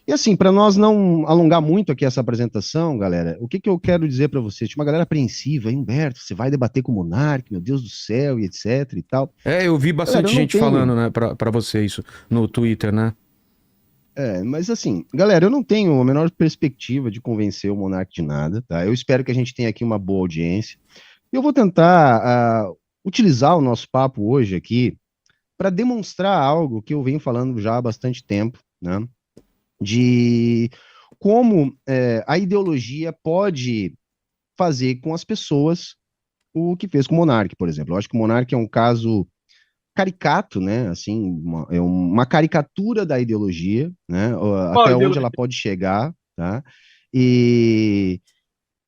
E assim, para nós não alongar muito aqui essa apresentação, galera, o que que eu quero dizer para vocês? Tinha uma galera apreensiva, hein, Humberto, você vai debater com o Monark, meu Deus do céu, e etc e tal. É, eu vi Galera, eu bastante não gente tenho, falando, né, pra você isso no Twitter, né? mas assim, galera, eu não tenho a menor perspectiva de convencer o Monark de nada, tá? Eu espero que a gente tenha aqui uma boa audiência. Eu vou tentar utilizar o nosso papo hoje aqui para demonstrar algo que eu venho falando já há bastante tempo, né? De como a ideologia pode fazer com as pessoas o que fez com o Monark, por exemplo. Eu acho que o Monark é um caso caricato, né? Assim, é uma caricatura da ideologia, né? Qual Até onde ela ideologia? pode chegar, tá? E,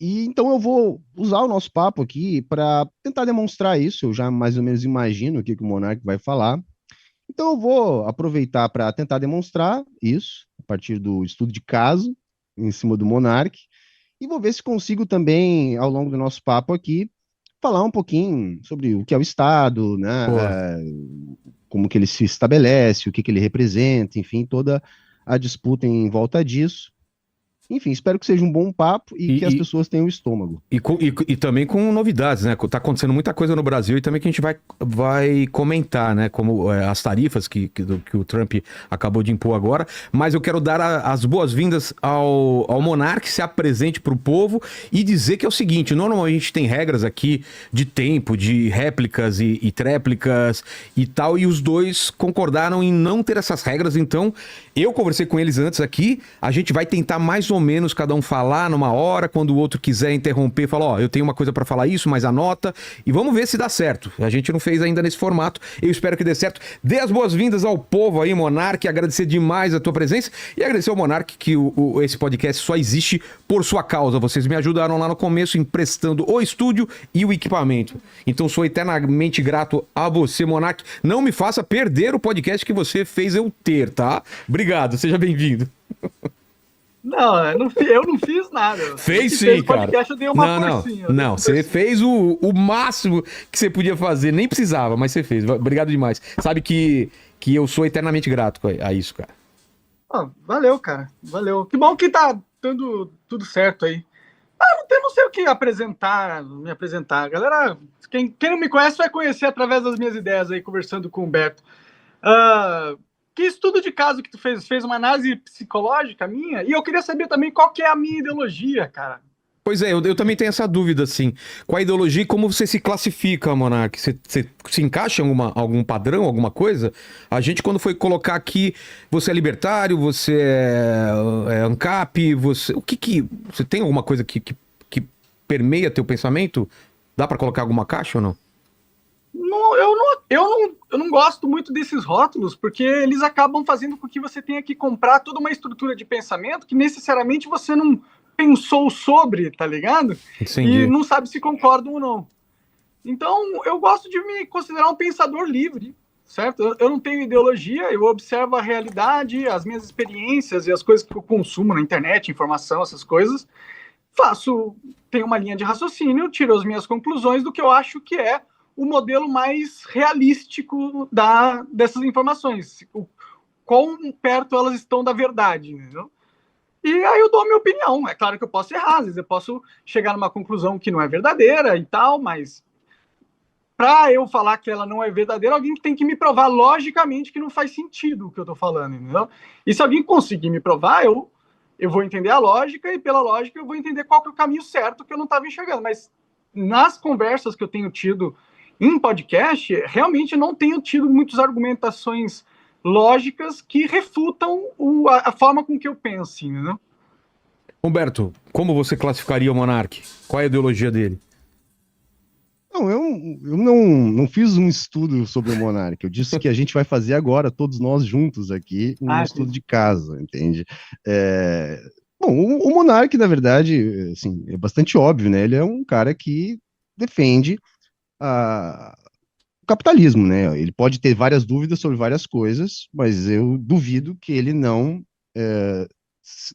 e então eu vou usar o nosso papo aqui para tentar demonstrar isso. Eu já mais ou menos imagino o que, que o Monark vai falar. Então eu vou aproveitar para tentar demonstrar isso a partir do estudo de caso em cima do Monark e vou ver se consigo também, ao longo do nosso papo aqui, falar um pouquinho sobre o que é o Estado, né, Boa. como que ele se estabelece, o que que ele representa, enfim, toda a disputa em volta disso. Enfim, espero que seja um bom papo e que as E, pessoas tenham estômago. e também com novidades, né? Tá acontecendo muita coisa no Brasil e também que a gente vai comentar, né? Como as tarifas que o Trump acabou de impor agora. Mas eu quero dar as boas-vindas ao Monark, se apresente para o povo e dizer que é o seguinte: normalmente a gente tem regras aqui de tempo, de réplicas e tréplicas e tal, e os dois concordaram em não ter essas regras, então eu conversei com eles antes aqui, a gente vai tentar mais ou menos cada um falar numa hora, quando o outro quiser interromper, fala, ó, eu tenho uma coisa pra falar isso, mas anota, e vamos ver se dá certo. A gente não fez ainda nesse formato, eu espero que dê certo. Dê as boas-vindas ao povo aí, Monark, agradecer demais a tua presença e agradecer ao Monark que esse podcast só existe por sua causa. Vocês me ajudaram lá no começo emprestando o estúdio e o equipamento. Então sou eternamente grato a você, Monark. Não me faça perder o podcast que você fez eu ter, tá? Obrigado, seja bem-vindo. Não, eu não fiz nada. A Fez gente fez sim, o cara. podcast, eu dei uma Não, não. forcinha. Eu dei Não, uma você forcinha. fez o máximo que você podia fazer. Nem precisava, mas você fez. Obrigado demais. Sabe que eu sou eternamente grato a isso, cara. Ah, valeu, cara. Valeu. Que bom que tá dando tudo certo aí. Ah, não sei o que apresentar, me apresentar. Galera, quem não me conhece vai conhecer através das minhas ideias aí, conversando com o Humberto. Ah, que estudo de caso que tu fez? Fez uma análise psicológica minha? E eu queria saber também qual que é a minha ideologia, cara. Pois é, eu também tenho essa dúvida, assim. Qual a ideologia e como você se classifica, Monark? Você se encaixa em algum padrão, alguma coisa? A gente, quando foi colocar aqui, você é libertário, você é ANCAP, você. O que que. Você tem alguma coisa que permeia teu pensamento? Dá pra colocar alguma caixa ou não? Eu não gosto muito desses rótulos, porque eles acabam fazendo com que você tenha que comprar toda uma estrutura de pensamento que necessariamente você não pensou sobre, tá ligado? E Entendi. não sabe se concordam ou não. Então, eu gosto de me considerar um pensador livre, certo? Eu não tenho ideologia, eu observo a realidade, as minhas experiências e as coisas que eu consumo na internet, informação, essas coisas. Tenho uma linha de raciocínio, tiro as minhas conclusões do que eu acho que é o modelo mais realístico dessas informações. Quão perto elas estão da verdade, entendeu? E aí eu dou a minha opinião. É claro que eu posso errar, às vezes eu posso chegar numa conclusão que não é verdadeira e tal, mas para eu falar que ela não é verdadeira, alguém tem que me provar logicamente que não faz sentido o que eu estou falando, entendeu? E se alguém conseguir me provar, eu vou entender a lógica e pela lógica eu vou entender qual que é o caminho certo que eu não estava enxergando. Mas nas conversas que eu tenho tido em podcast, realmente não tenho tido muitas argumentações lógicas que refutam a forma com que eu penso, entendeu? Humberto, como você classificaria o Monark? Qual é a ideologia dele? Não, eu não fiz um estudo sobre o Monark. Eu disse que a gente vai fazer agora, todos nós juntos aqui, um Ah, estudo entendi. de caso, entende? É, bom, o Monark, na verdade, assim, é bastante óbvio, né? Ele é um cara que defende o capitalismo, né? Ele pode ter várias dúvidas sobre várias coisas, mas eu duvido que ele não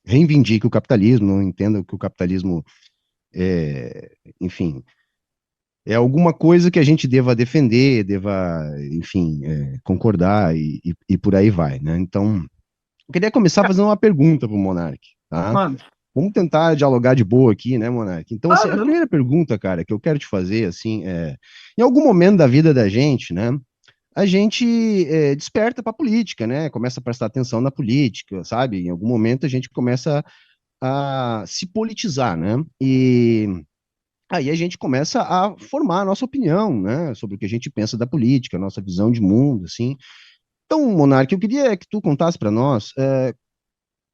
reivindique o capitalismo, não entenda que o capitalismo enfim, é alguma coisa que a gente deva defender, deva, enfim, concordar e por aí vai, né? Então, Eu queria começar fazendo uma pergunta pro Monark, tá? Mano, Vamos tentar dialogar de boa aqui, né, Monark? Então, assim, a claro, primeira pergunta, cara, que eu quero te fazer, assim, em algum momento da vida da gente, né, a gente desperta para a política, né? Começa a prestar atenção na política, sabe? Em algum momento a gente começa a se politizar, né? E aí a gente começa a formar a nossa opinião, né? Sobre o que a gente pensa da política, a nossa visão de mundo, assim. Então, Monark, eu queria que tu contasse para nós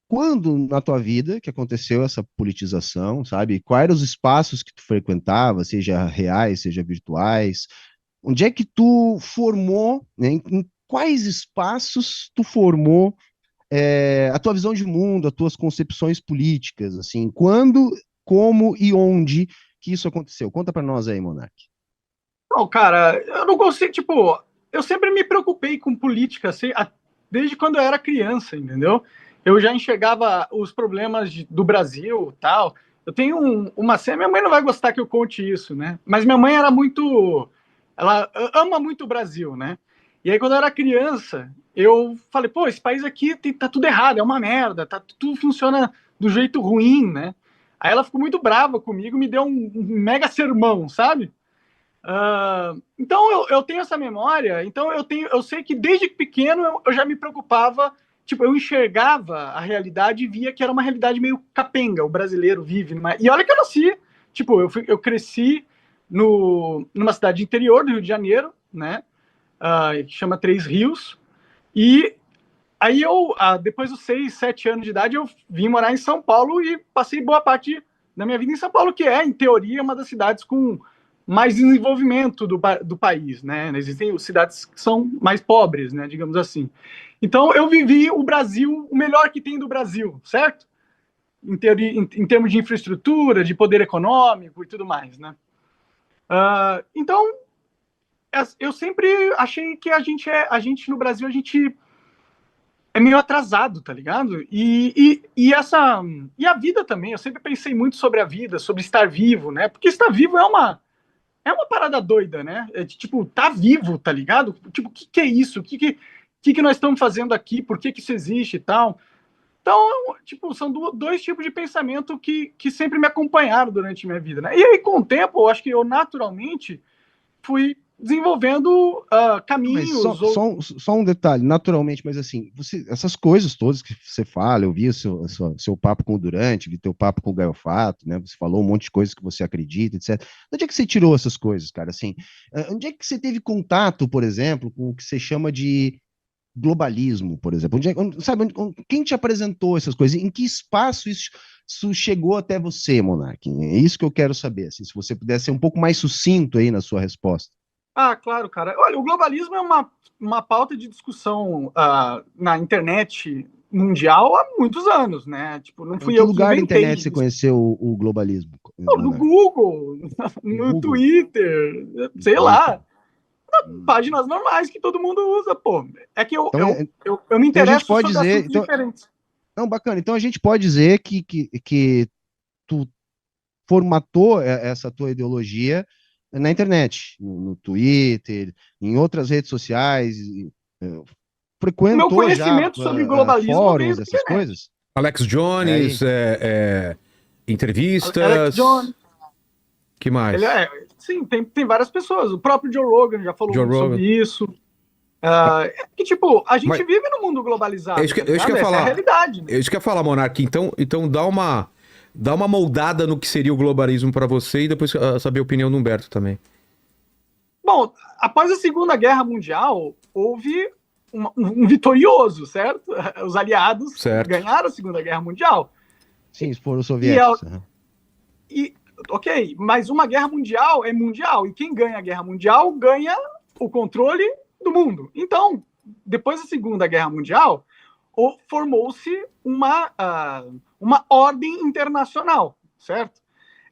quando na tua vida que aconteceu essa politização, sabe? Quais eram os espaços que tu frequentava, seja reais, seja virtuais? Onde é que tu formou, né, em quais espaços tu formou a tua visão de mundo, as tuas concepções políticas, assim, quando, como e onde que isso aconteceu? Conta para nós aí, Monark. não, cara, eu não consigo, tipo, eu sempre me preocupei com política, assim, desde quando eu era criança, entendeu? Eu já enxergava os problemas do Brasil, tal. Eu tenho uma cena, minha mãe não vai gostar que eu conte isso, né? Mas minha mãe era muito, ela ama muito o Brasil, né? E aí quando eu era criança, eu falei, pô, esse país aqui tá tudo errado, é uma merda, tudo funciona do jeito ruim, né? Aí ela ficou muito brava comigo, me deu um mega sermão, sabe? Então eu tenho essa memória, então eu sei que desde pequeno eu já me preocupava, tipo, eu enxergava a realidade e via que era uma realidade meio capenga, o brasileiro vive e olha que eu nasci, tipo, eu cresci numa cidade interior do Rio de Janeiro, né, que chama Três Rios, e aí depois dos 6, 7 anos de idade, eu vim morar em São Paulo e passei boa parte da minha vida em São Paulo, que é, em teoria, uma das cidades com mais desenvolvimento do país, né? Existem cidades que são mais pobres, né? Digamos assim. Então, eu vivi o Brasil, o melhor que tem do Brasil, certo? Em termos de infraestrutura, de poder econômico e tudo mais, né? Então, eu sempre achei que a gente no Brasil, a gente é meio atrasado, tá ligado? E a vida também, eu sempre pensei muito sobre a vida, sobre estar vivo, né? Porque estar vivo é uma parada doida, né? Tipo, tá vivo, tá ligado? Tipo, o que é isso? O que nós estamos fazendo aqui? Por que isso existe e tal? Então, tipo, são dois tipos de pensamento que sempre me acompanharam durante minha vida, né? E aí, com o tempo, eu acho que eu naturalmente fui desenvolvendo Mas caminhos ou só um detalhe, naturalmente, mas assim, essas coisas todas que você fala, eu vi seu papo com o Durante, vi teu papo com o Gaio Fato, né? Você falou um monte de coisas que você acredita, etc. Onde é que você tirou essas coisas, cara? Assim, onde é que você teve contato, por exemplo, com o que você chama de globalismo, por exemplo? Sabe, quem te apresentou essas coisas? Em que espaço isso chegou até você, Monark? É isso que eu quero saber, assim, se você pudesse ser um pouco mais sucinto aí na sua resposta. Claro, cara. Olha, o globalismo é uma pauta de discussão na internet mundial há muitos anos, né? Tipo, não Em fui que eu que lugar da inventei internet você isso. conheceu o globalismo, No Monark? Google, No no Google? Twitter, No sei Twitter? lá, Hum. páginas normais que todo mundo usa, pô. É que eu, Então, eu, eu, eu me então a gente interesso pode sobre dizer, assuntos então, diferentes. não, bacana. Então a gente pode dizer que tu formatou essa tua ideologia na internet, no Twitter, em outras redes sociais, O meu frequentou já conhecimento sobre globalismo veio fóruns, da essas internet. coisas? Alex É Jones, aí. Alex entrevistas, Jones, que ele mais? sim, tem várias pessoas. O próprio Joe Rogan já falou Joe muito sobre Rogan. isso. É que, tipo, a Mas gente vive num mundo é globalizado, isso que, tá é isso que eu ligado? ia Essa é a falar. realidade, né? É isso que eu ia falar, Monark. Então dá uma moldada no que seria o globalismo para você e depois saber a opinião do Humberto também. Bom, após a Segunda Guerra Mundial, houve um vitorioso, certo? Os aliados Certo. ganharam a Segunda Guerra Mundial. Sim, foram os E, soviéticos. Aham. e ok, mas uma guerra mundial é mundial. E quem ganha a guerra mundial ganha o controle do mundo. Então, depois da Segunda Guerra Mundial, formou-se uma ordem internacional, certo?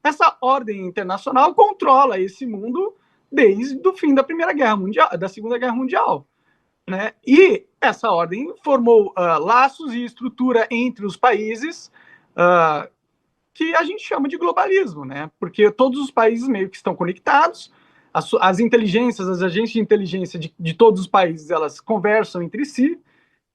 Essa ordem internacional controla esse mundo desde o fim da Primeira Guerra Mundial, da Segunda Guerra Mundial, né? E essa ordem formou laços e estrutura entre os países que a gente chama de globalismo, né? Porque todos os países meio que estão conectados, as inteligências, as agências de inteligência de todos os países, elas conversam entre si,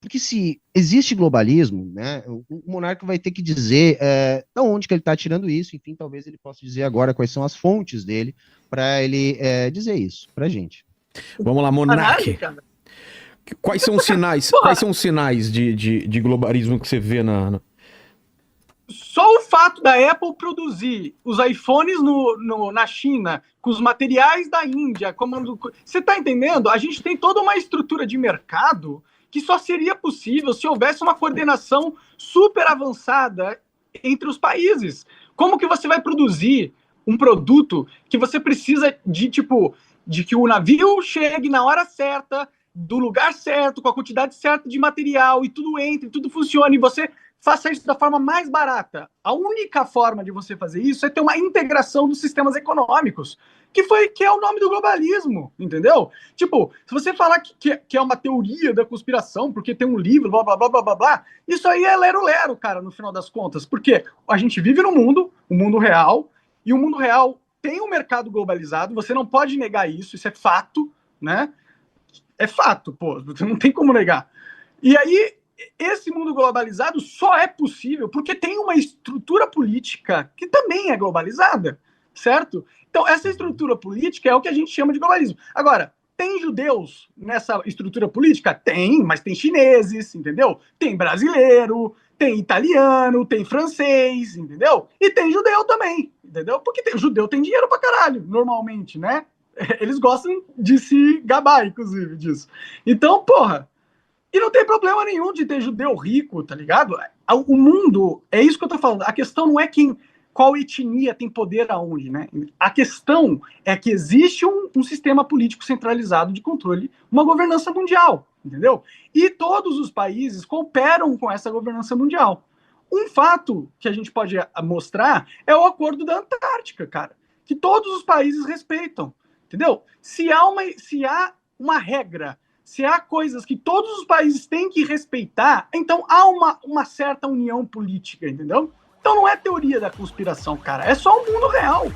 Porque se existe globalismo, né, o monarca vai ter que dizer de onde que ele está tirando isso, enfim, talvez ele possa dizer agora quais são as fontes dele para ele dizer isso para a gente. Vamos lá, Monark. Quais são os sinais de globalismo que você vê Só o fato da Apple produzir os iPhones na China, com os materiais da Índia, você tá entendendo? A gente tem toda uma estrutura de mercado que só seria possível se houvesse uma coordenação super avançada entre os países. Como que você vai produzir um produto que você precisa de que o navio chegue na hora certa, do lugar certo, com a quantidade certa de material, e tudo entre, tudo funcione, e você faça isso da forma mais barata. A única forma de você fazer isso é ter uma integração dos sistemas econômicos, que é o nome do globalismo, entendeu? Tipo, se você falar que é uma teoria da conspiração, porque tem um livro, blá, blá, blá, blá, blá, blá, isso aí é lero-lero, cara, no final das contas, porque a gente vive no mundo, o mundo real, e o mundo real tem um mercado globalizado, você não pode negar isso é fato, né? É fato, pô, você não tem como negar. E aí, esse mundo globalizado só é possível porque tem uma estrutura política que também é globalizada, certo? Então, essa estrutura política é o que a gente chama de globalismo. Agora, tem judeus nessa estrutura política? Tem, mas tem chineses, entendeu? Tem brasileiro, tem italiano, tem francês, entendeu? E tem judeu também, entendeu? Porque judeu tem dinheiro pra caralho, normalmente, né? Eles gostam de se gabar, inclusive, disso. Então, porra, e não tem problema nenhum de ter judeu rico, tá ligado? O mundo, é isso que eu tô falando. A questão não é qual etnia tem poder aonde, né? A questão é que existe um sistema político centralizado de controle, uma governança mundial, entendeu? E todos os países cooperam com essa governança mundial. Um fato que a gente pode mostrar é o acordo da Antártica, cara, que todos os países respeitam, entendeu? Se há uma regra, se há coisas que todos os países têm que respeitar, então há uma certa união política, entendeu? Então não é teoria da conspiração, cara. É só o mundo real.